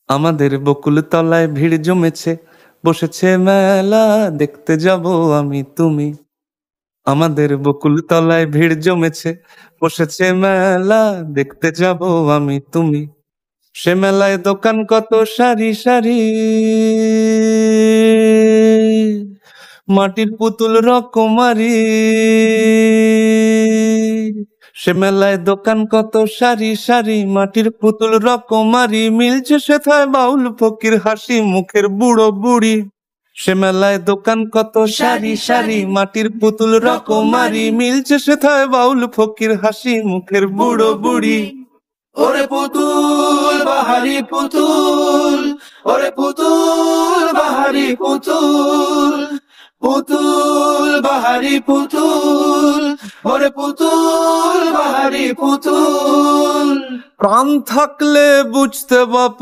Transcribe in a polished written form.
আমাদের বকুল তলায় ভিড় জমেছে, বসেছে মেলা, দেখতে যাব আমি তুমি। আমাদের বকুল তলায় ভিড় জমেছে, বসেছে মেলা, দেখতে যাব আমি তুমি। সে মেলায় দোকান কত সারি সারি, মাটির পুতুল রকমারি। সে মেলায় দোকান কত সারি সারি, মাটির পুতুল রকমারি। মিলছে সেথায় বাউল ফকির হাসি মুখের বুড়ো বুড়ি। সে মেলায় দোকান কত সারি সারি, মাটির পুতুল রকমারি। মিলছে সেথায় বাউল ফকির হাসি মুখের বুড়ো বুড়ি। ওরে পুতুল বাহারি পুতুল, ওরে পুতুল বাহারি পুতুল, পুতুল বাহারি পুতুল, ওরে পুতুল বাহারি পুতুল। প্রাণ থাকলে বুঝতে বাপ